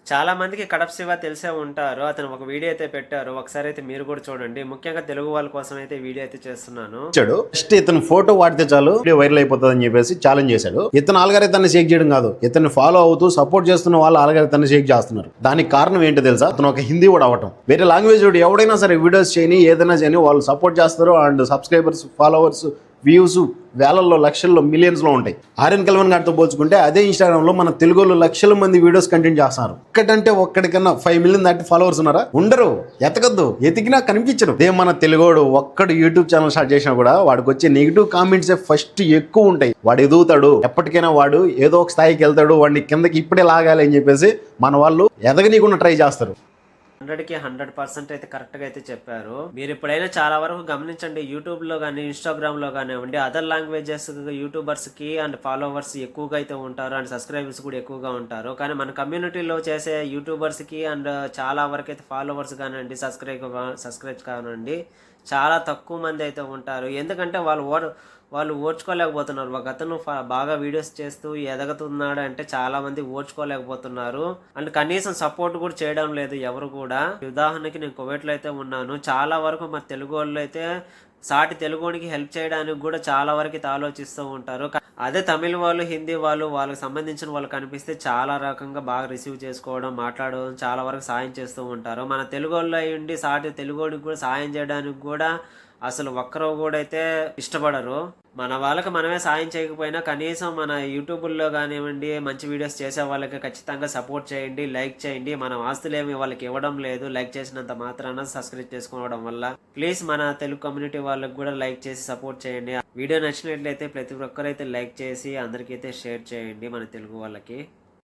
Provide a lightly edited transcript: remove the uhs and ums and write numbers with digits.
చాలా మందికి కడప శివ తెలిసే ఉంటారు. అతను ఒక వీడియో అయితే పెట్టారు. ఒకసారి అయితే మీరు కూడా చూడండి. ముఖ్యంగా తెలుగు వాళ్ళ కోసం అయితే వీడియో అయితే చేస్తున్నాను. జస్ట్ ఇతను ఫోటో వాడితే చాలు వీడియో వైరల్ అయిపోతుంది అని చెప్పేసి ఛాలెంజ్ చేశాడు. ఇతను ఆల్గారిథాన్ని షేక్ చేయడం కాదు, ఇతన్ని ఫాలో అవుతూ సపోర్ట్ చేస్తున్న వాళ్ళు ఆల్గారిథాన్ని షేక్ చేస్తున్నారు. దానికి కారణం ఏంటో తెలుసా? అతను ఒక హిందీ కూడా అవటం. వేరే లాంగ్వేజ్ ఎవడైనా సరే వీడియోస్ చేయని ఏదైనా చేయని వాళ్ళు సపోర్ట్ చేస్తారు. అండ్ సబ్స్క్రైబర్స్, ఫాలోవర్స్, వ్యూస్ వేలల్లో, లక్షల్లో, మిలియన్స్ లో ఉంటాయి. ఆర్యన్ కల్వన్ గారితో పోల్చుకుంటే అదే ఇన్స్టాగ్రామ్ లో మన తెలుగులో లక్షల మంది వీడియోస్ కంటెంట్ చేస్తున్నారు. ఒక్కటంటే ఒక్కడికన్నా 5 మిలియన్ దాటి ఫాలోవర్స్ ఉన్నారా? ఉండరు. ఎతకద్దు, ఎతికినా కనిపించరు. అదే మన తెలుగోడు ఒక్కడు యూట్యూబ్ ఛానల్ స్టార్ట్ చేసినా కూడా వాడికి వచ్చే నెగిటివ్ కామెంట్స్ ఫస్ట్ ఎక్కువ ఉంటాయి. వాడు ఎదుగుతాడు, ఎప్పటికైనా వాడు ఏదో ఒక స్థాయికి వెళ్తాడు, వాడిని కిందకి ఇప్పుడే లాగాలి అని చెప్పేసి మన వాళ్ళు ఎదగనీయకుండా ట్రై చేస్తారు. 100కి 100% అయితే కరెక్ట్గా అయితే చెప్పారు. మీరు ఎప్పుడైనా చాలా వరకు గమనించండి, యూట్యూబ్లో కానీ ఇన్స్టాగ్రామ్లో కానివ్వండి, అదర్ లాంగ్వేజెస్ యూట్యూబర్స్కి అండ్ ఫాలోవర్స్ ఎక్కువగా అయితే ఉంటారు అండ్ సబ్స్క్రైబర్స్ కూడా ఎక్కువగా ఉంటారు. కానీ మన కమ్యూనిటీలో చేసే యూట్యూబర్స్కి అండ్ చాలా వరకు అయితే ఫాలోవర్స్ కానివ్వండి, సబ్స్క్రైబ్ కానివ్వండి, చాలా తక్కువ మంది అయితే ఉంటారు. ఎందుకంటే వాళ్ళు ఓర్చుకోలేకపోతున్నారు. ఒక అతను బాగా వీడియోస్ చేస్తూ ఎదగతున్నాడు అంటే చాలా మంది ఓర్చుకోలేకపోతున్నారు అండ్ కనీసం సపోర్ట్ కూడా చేయడం లేదు ఎవరు కూడా. ఉదాహరణకి నేను కువైట్లో అయితే ఉన్నాను. చాలా వరకు మా తెలుగు వాళ్ళు అయితే సాటి తెలుగునికి హెల్ప్ చేయడానికి కూడా చాలా వరకు ఆలోచిస్తూ ఉంటారు. అదే తమిళ వాళ్ళు, హిందీ వాళ్ళు, వాళ్ళకి సంబంధించిన వాళ్ళు కనిపిస్తే చాలా రకంగా బాగా రిసీవ్ చేసుకోవడం, మాట్లాడడం, చాలా వరకు సాయం చేస్తూ ఉంటారు. మన తెలుగు వాళ్ళు అయ్యుండి సాటి తెలుగుడికి కూడా సాయం చేయడానికి కూడా అసలు ఒక్కరు కూడా అయితే ఇష్టపడరు. మన వాళ్ళకి మనమే సాయం చేయకపోయినా కనీసం మన యూట్యూబ్లో కానివ్వండి, మంచి వీడియోస్ చేసే వాళ్ళకి ఖచ్చితంగా సపోర్ట్ చేయండి, లైక్ చేయండి. మనం ఆస్తులేమి వాళ్ళకి ఇవ్వడం లేదు, లైక్ చేసినంత మాత్రాన, సబ్స్క్రైబ్ చేసుకోవడం వల్ల. ప్లీజ్ మన తెలుగు కమ్యూనిటీ వాళ్ళకి కూడా లైక్ చేసి సపోర్ట్ చేయండి. వీడియో నచ్చినట్లయితే ప్రతి ఒక్కరైతే లైక్ చేసి అందరికైతే షేర్ చేయండి మన తెలుగు వాళ్ళకి.